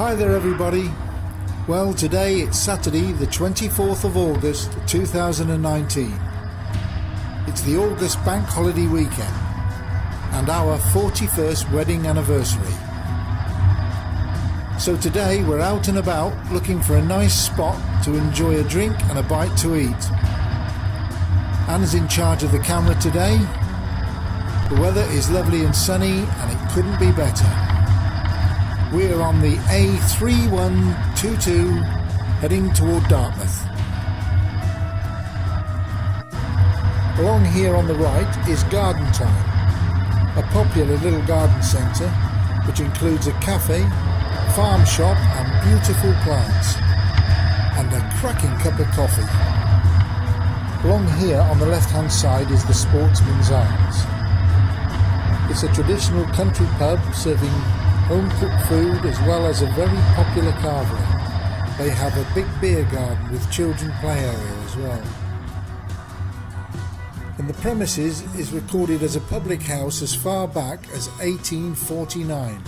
Hi there everybody. Well, today it's Saturday the 24th of August 2019. It's the August bank holiday weekend and our 41st wedding anniversary. So today we're out and about looking for a nice spot to enjoy a drink and a bite to eat. Anne's in charge of the camera today. The weather is lovely and sunny and it couldn't be better. We're on the A3122 heading toward Dartmouth. Along here on the right is Garden Time, a popular little garden centre which includes a cafe, farm shop and beautiful plants, and a cracking cup of coffee. Along here on the left hand side is the Sportsman's Arms. It's a traditional country pub serving home-cooked food as well as a very popular carvery. They have a big beer garden with children's play area as well. And the premises is recorded as a public house as far back as 1849.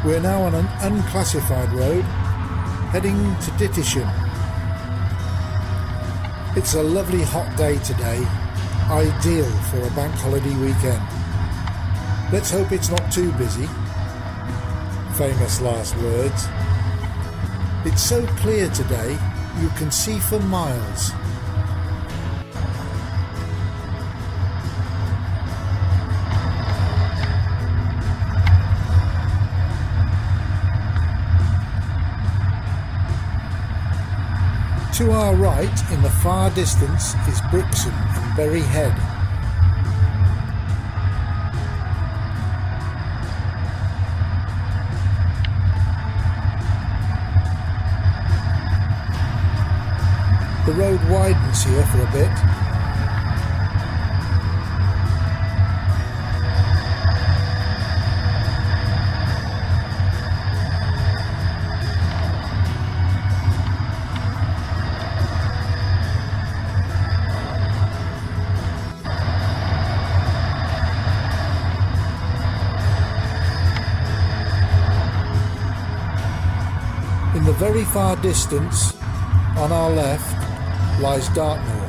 We're now on an unclassified road heading to Dittisham. It's a lovely hot day today, ideal for a bank holiday weekend. Let's hope it's not too busy. Famous last words. It's so clear today, you can see for miles. To our right, in the far distance, is Brixham and Berry Head. The road widens here for a bit. In the very far distance, on our left, lies Dartmoor.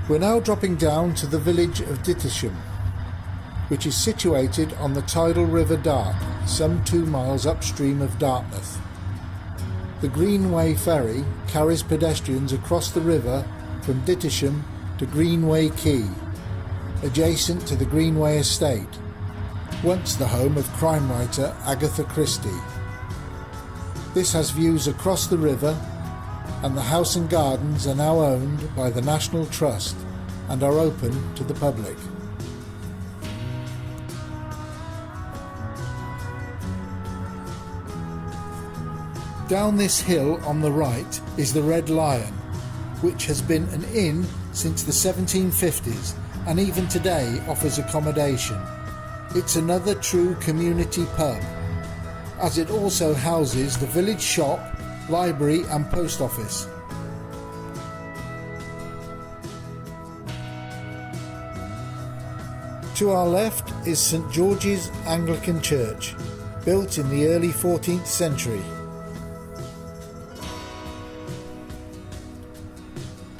We're now dropping down to the village of Dittisham, which is situated on the tidal river Dart, some 2 miles upstream of Dartmouth. The Greenway ferry carries pedestrians across the river from Dittisham to Greenway Quay, adjacent to the Greenway estate, once the home of crime writer Agatha Christie. This has views across the river, and the house and gardens are now owned by the National Trust and are open to the public. Down this hill on the right is the Red Lion, which has been an inn since the 1750s and even today offers accommodation. It's another true community pub, as it also houses the village shop, library and post office. To our left is St George's Anglican Church, built in the early 14th century.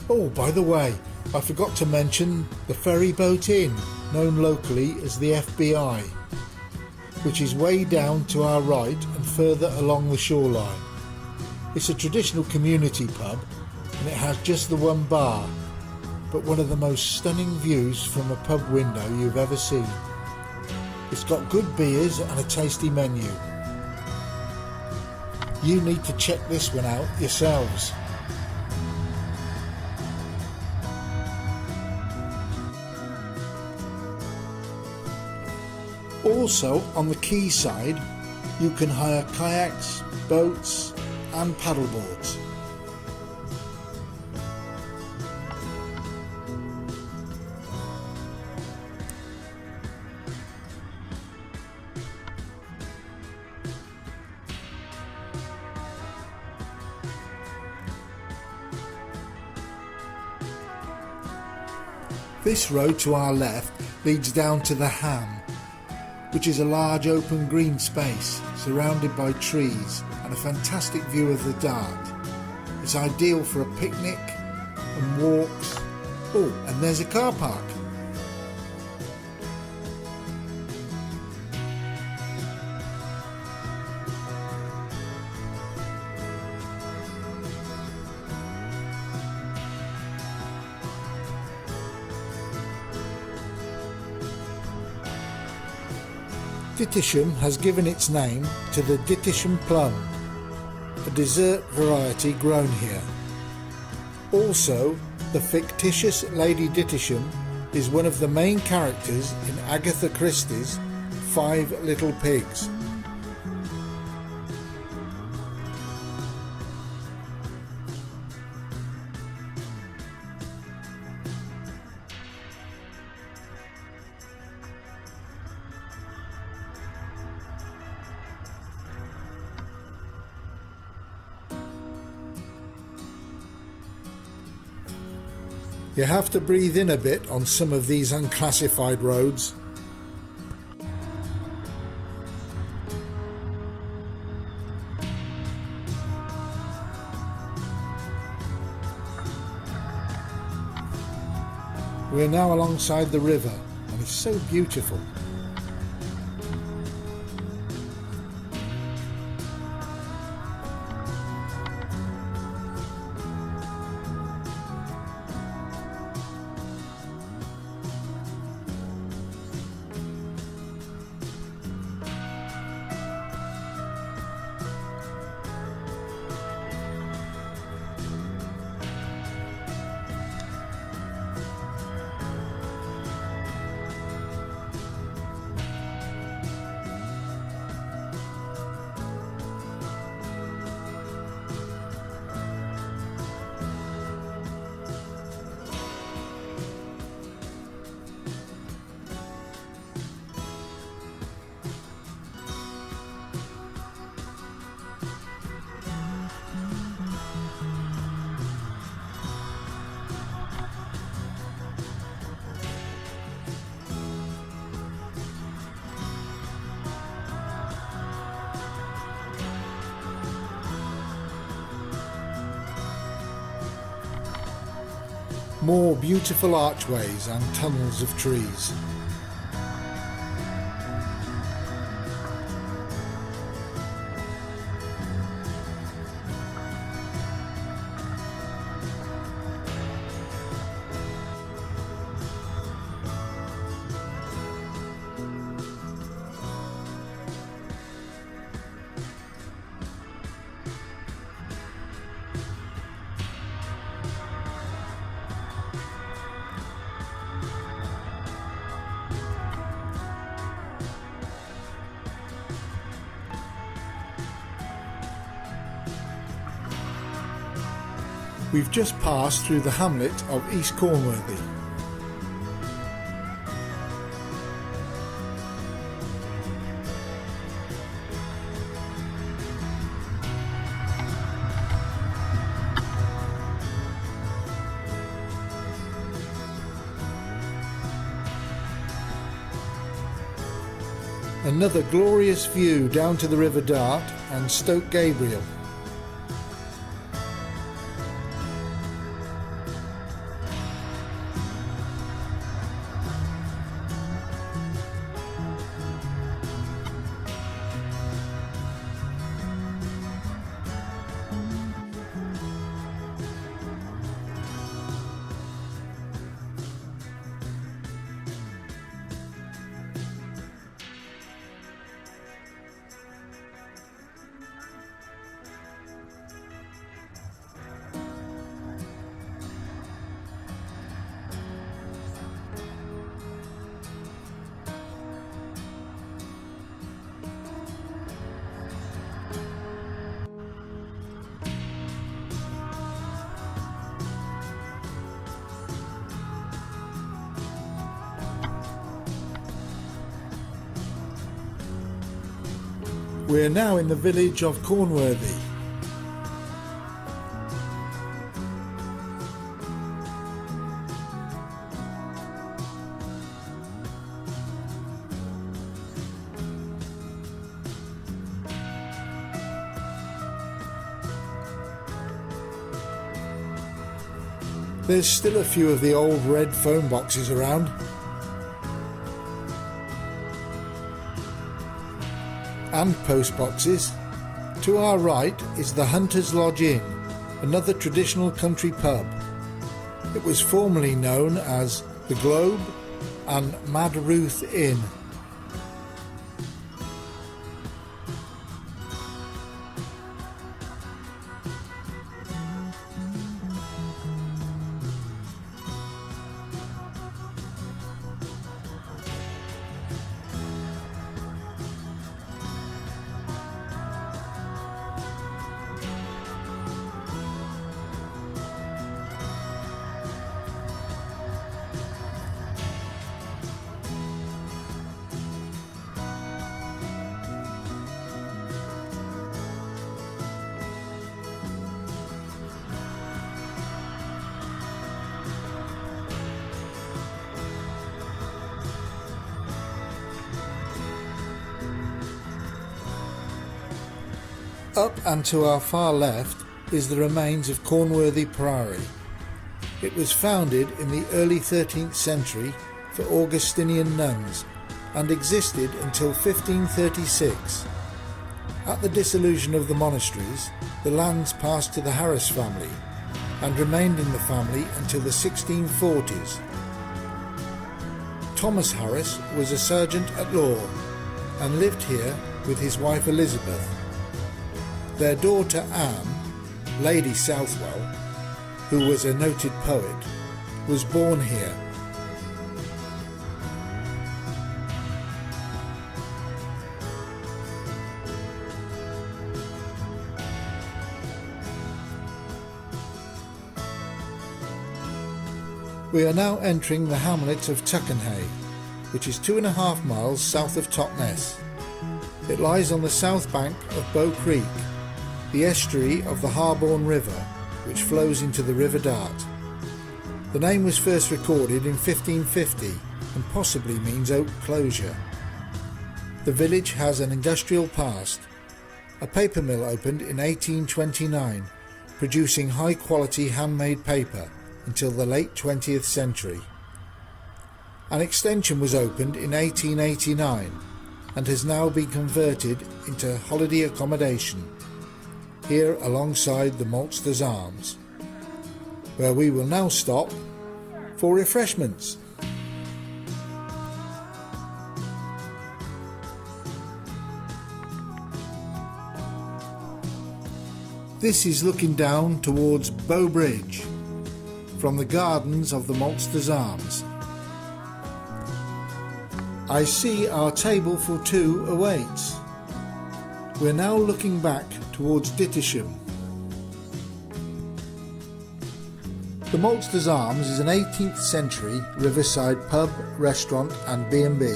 Oh, by the way, I forgot to mention the Ferry Boat Inn, known locally as the FBI, which is way down to our right and further along the shoreline. It's a traditional community pub and it has just the one bar, but one of the most stunning views from a pub window you've ever seen. It's got good beers and a tasty menu. You need to check this one out yourselves. Also on the quay side You can hire kayaks, boats and paddleboards. This road to our left leads down to the Ham, which is a large open green space surrounded by trees and a fantastic view of the Dart. It's ideal for a picnic and walks. Oh, and there's a car park. Dittisham has given its name to the Dittisham plum, a dessert variety grown here. Also, the fictitious Lady Dittisham is one of the main characters in Agatha Christie's Five Little Pigs. You have to breathe in a bit on some of these unclassified roads. We're now alongside the river and it's so beautiful. More beautiful archways and tunnels of trees. We've just passed through the hamlet of East Cornworthy. Another glorious view down to the River Dart and Stoke Gabriel. We're now in the village of Cornworthy. There's still a few of the old red phone boxes around. And post boxes. To our right is the Hunter's Lodge Inn, another traditional country pub. It was formerly known as the Globe and Mad Ruth Inn. Up and to our far left is the remains of Cornworthy Priory. It was founded in the early 13th century for Augustinian nuns and existed until 1536. At the dissolution of the monasteries, the lands passed to the Harris family and remained in the family until the 1640s. Thomas Harris was a sergeant at law and lived here with his wife Elizabeth. Their daughter Anne, Lady Southwell, who was a noted poet, was born here. We are now entering the hamlet of Tuckenhay, which is 2.5 miles south of Totnes. It lies on the south bank of Bow Creek, the estuary of the Harborne River, which flows into the River Dart. The name was first recorded in 1550 and possibly means oak closure. The village has an industrial past. A paper mill opened in 1829, producing high-quality handmade paper until the late 20th century. An extension was opened in 1889 and has now been converted into holiday accommodation, here alongside the Maltsters Arms, where we will now stop for refreshments. This is looking down towards Bow Bridge from the gardens of the Maltsters Arms. I see our table for two awaits. We're now looking back towards Dittisham. The Maltsters Arms is an 18th century riverside pub, restaurant and B&B,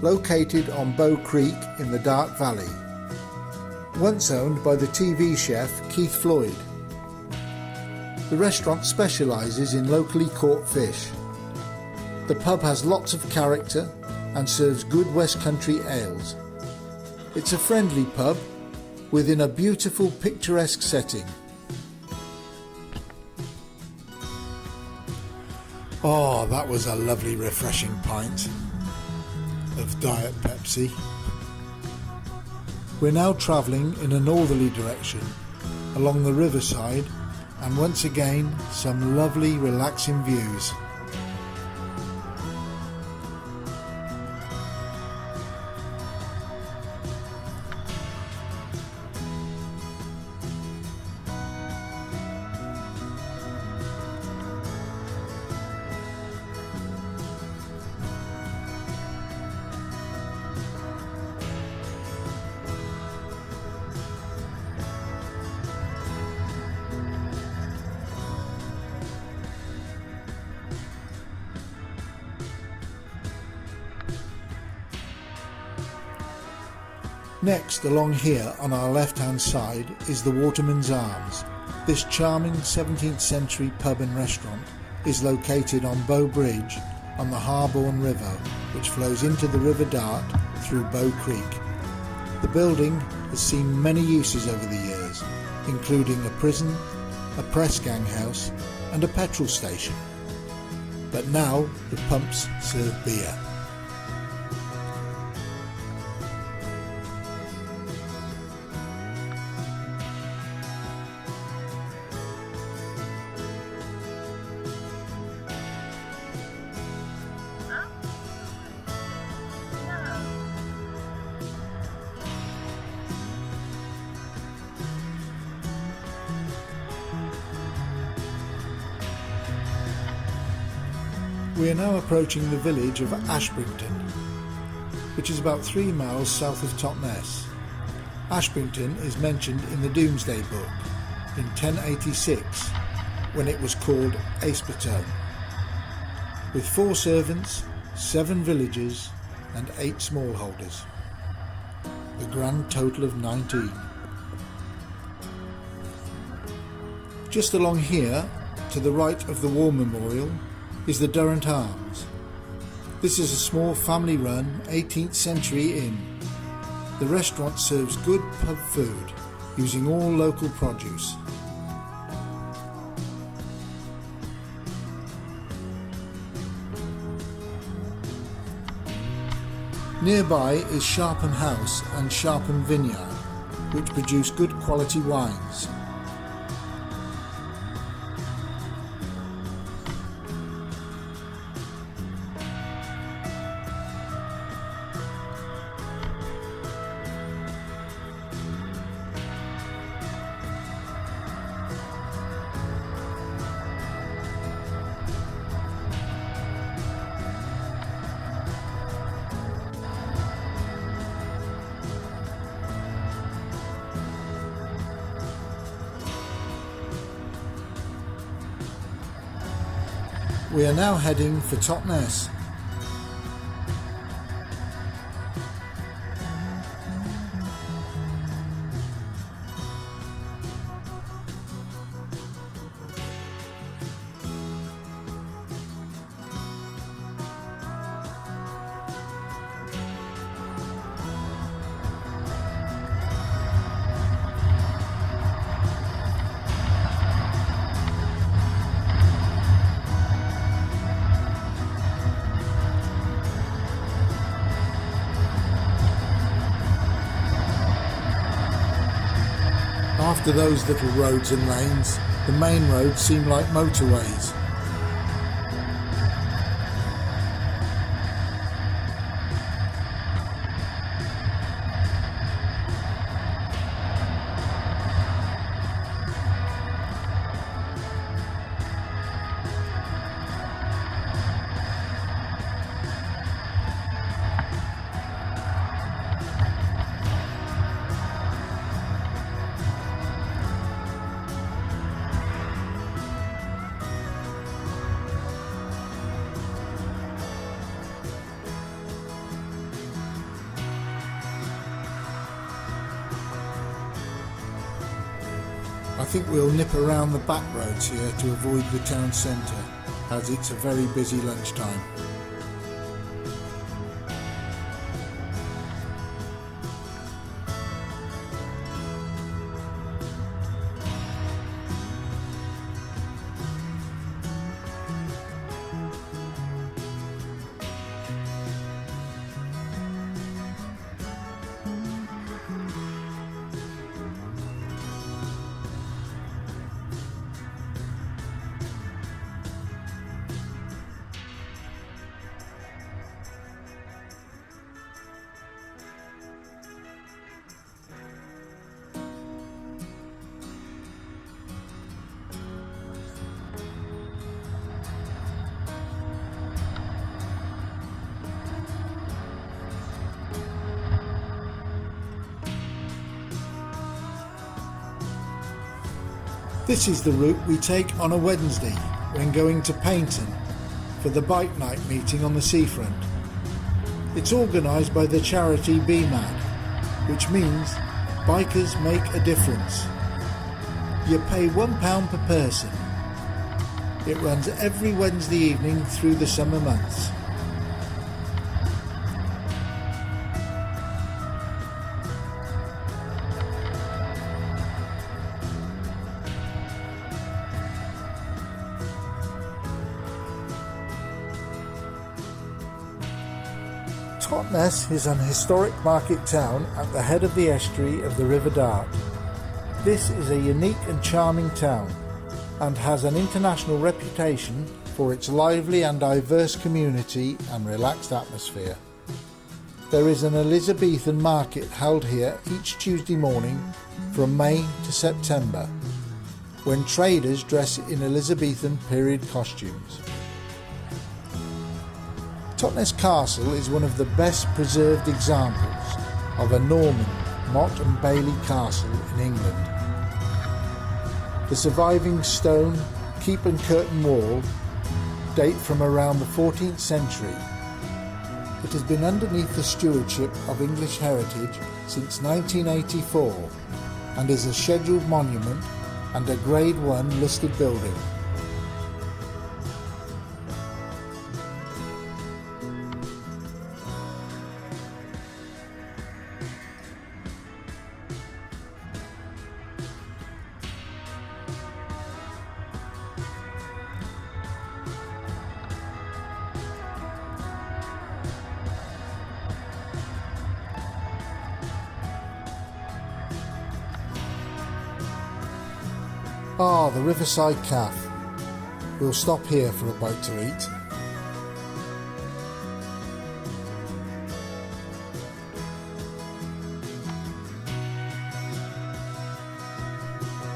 located on Bow Creek in the Dart Valley. Once owned by the TV chef Keith Floyd. The restaurant specialises in locally caught fish. The pub has lots of character and serves good West Country ales. It's a friendly pub within a beautiful picturesque setting. Oh, that was a lovely refreshing pint of Diet Pepsi. We're now travelling in a northerly direction along the riverside, and once again some lovely relaxing views. Next, along here on our left-hand side, is the Waterman's Arms. This charming 17th century pub and restaurant is located on Bow Bridge on the Harborne River, which flows into the River Dart through Bow Creek. The building has seen many uses over the years, including a prison, a press gang house and a petrol station. But now the pumps serve beer. We are now approaching the village of Ashbrington, which is about 3 miles south of Totnes. Ashbrington is mentioned in the Domesday Book in 1086, when it was called Aspetone, with 4 servants, 7 villagers and 8 smallholders. The grand total of 19. Just along here, to the right of the War Memorial, is the Durrant Arms. This is a small family-run 18th century inn. The restaurant serves good pub food using all local produce. Nearby is Sharpham House and Sharpham Vineyard, which produce good quality wines. We are now heading for Totnes. After those little roads and lanes, the main roads seem like motorways. I think we'll nip around the back roads here to avoid the town centre, as it's a very busy lunchtime. This is the route we take on a Wednesday when going to Paignton for the bike night meeting on the seafront. It's organised by the charity BMAD, which means bikers make a difference. You pay £1 per person. It runs every Wednesday evening through the summer months. Totnes is an historic market town at the head of the estuary of the River Dart. This is a unique and charming town and has an international reputation for its lively and diverse community and relaxed atmosphere. There is an Elizabethan market held here each Tuesday morning from May to September, when traders dress in Elizabethan period costumes. Totnes Castle is one of the best preserved examples of a Norman Motte and Bailey castle in England. The surviving stone keep and curtain wall date from around the 14th century. It has been underneath the stewardship of English Heritage since 1984 and is a scheduled monument and a Grade 1 listed building. Ah, the Riverside Cafe. We'll stop here for a bite to eat.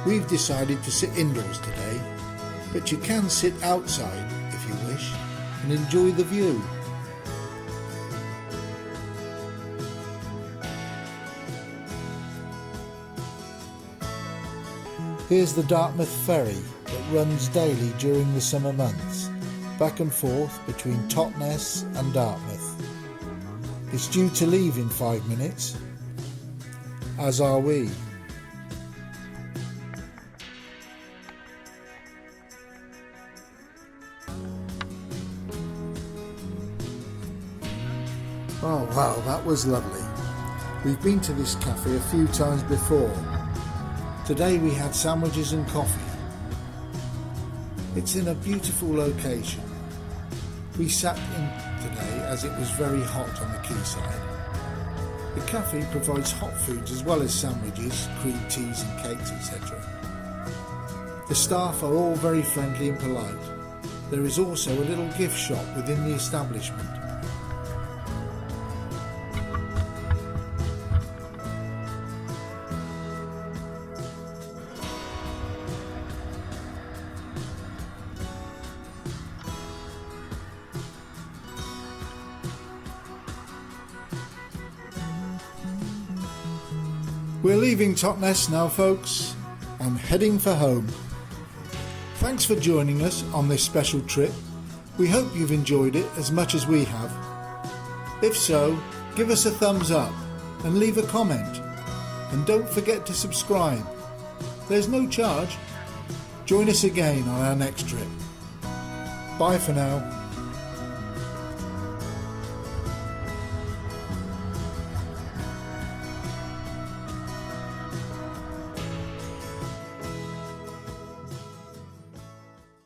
We've decided to sit indoors today, but you can sit outside if you wish and enjoy the view. Here's the Dartmouth ferry that runs daily during the summer months, back and forth between Totnes and Dartmouth. It's due to leave in 5 minutes, as are we. Oh wow, that was lovely. We've been to this cafe a few times before. Today we had sandwiches and coffee. It's in a beautiful location. We sat in today as it was very hot on the quayside. The cafe provides hot foods as well as sandwiches, cream teas and cakes, etc. The staff are all very friendly and polite. There is also a little gift shop within the establishment. We're leaving Totnes now, folks, and heading for home. Thanks for joining us on this special trip. We hope you've enjoyed it as much as we have. If so, give us a thumbs up and leave a comment. And don't forget to subscribe. There's no charge. Join us again on our next trip. Bye for now.